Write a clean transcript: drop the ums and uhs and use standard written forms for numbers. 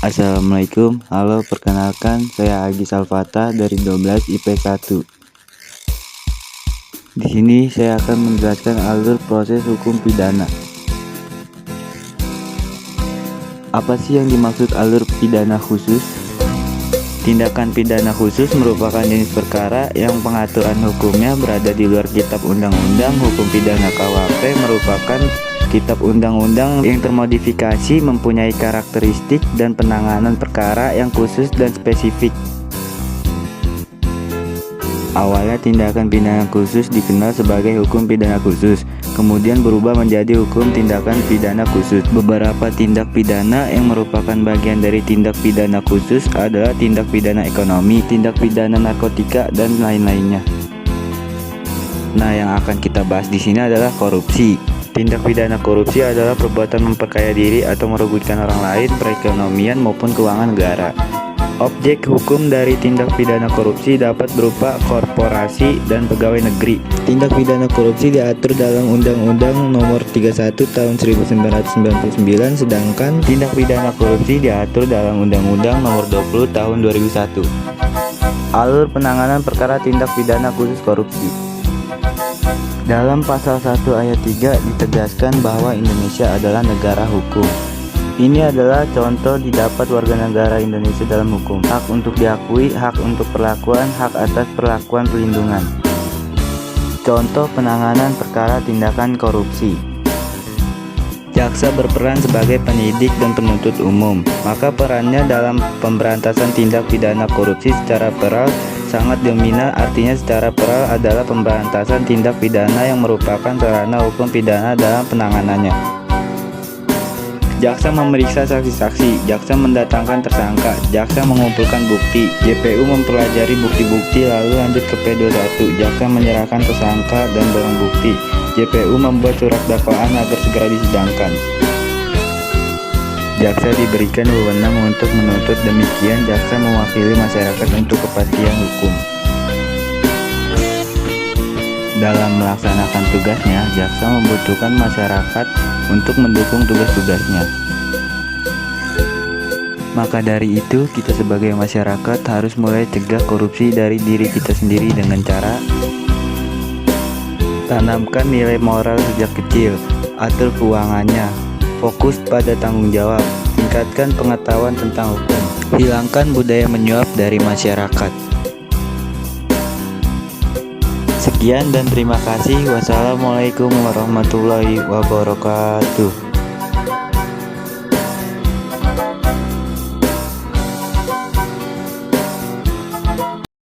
Assalamualaikum, halo, perkenalkan saya Agis Alfata dari 12 IP 1. Di sini saya akan menjelaskan alur proses hukum pidana. Apa sih yang dimaksud alur pidana khusus? Tindakan pidana khusus merupakan jenis perkara yang pengaturan hukumnya berada di luar kitab undang-undang. Hukum pidana KUHP merupakan kitab undang-undang yang termodifikasi, mempunyai karakteristik dan penanganan perkara yang khusus dan spesifik. Awalnya tindakan pidana khusus dikenal sebagai hukum pidana khusus, kemudian berubah menjadi hukum tindakan pidana khusus. Beberapa tindak pidana yang merupakan bagian dari tindak pidana khusus adalah tindak pidana ekonomi, tindak pidana narkotika, dan lain-lainnya. Nah, yang akan kita bahas di sini adalah korupsi. Tindak pidana korupsi adalah perbuatan memperkaya diri atau merugikan orang lain, perekonomian maupun keuangan negara. Objek hukum dari tindak pidana korupsi dapat berupa korporasi dan pegawai negeri. Tindak pidana korupsi diatur dalam Undang-Undang Nomor 31 Tahun 1999, sedangkan tindak pidana korupsi diatur dalam Undang-Undang Nomor 20 Tahun 2001. Alur penanganan perkara tindak pidana khusus korupsi. Dalam pasal 1 ayat 3 ditegaskan bahwa Indonesia adalah negara hukum. Ini adalah contoh didapat warga negara Indonesia dalam hukum. Hak untuk diakui, hak untuk perlakuan, hak atas perlakuan perlindungan. Contoh penanganan perkara tindakan korupsi. Jaksa berperan sebagai penyidik dan penuntut umum, maka perannya dalam pemberantasan tindak pidana korupsi secara peral sangat dominan. Artinya secara peral adalah pemberantasan tindak pidana yang merupakan sarana hukum pidana dalam penanganannya. Jaksa memeriksa saksi-saksi, jaksa mendatangkan tersangka, jaksa mengumpulkan bukti, JPU mempelajari bukti-bukti lalu lanjut ke P21, jaksa menyerahkan tersangka dan barang bukti, JPU membuat surat dakwaan agar segera disidangkan. Jaksa diberikan wewenang untuk menuntut, demikian jaksa mewakili masyarakat untuk kepastian hukum. Dalam melaksanakan tugasnya, jaksa membutuhkan masyarakat untuk mendukung tugas-tugasnya. Maka dari itu, kita sebagai masyarakat harus mulai cegah korupsi dari diri kita sendiri dengan cara tanamkan nilai moral sejak kecil, atur keuangannya, fokus pada tanggung jawab, tingkatkan pengetahuan tentang hukum, hilangkan budaya menyuap dari masyarakat. Sekian dan terima kasih. Wassalamualaikum warahmatullahi wabarakatuh.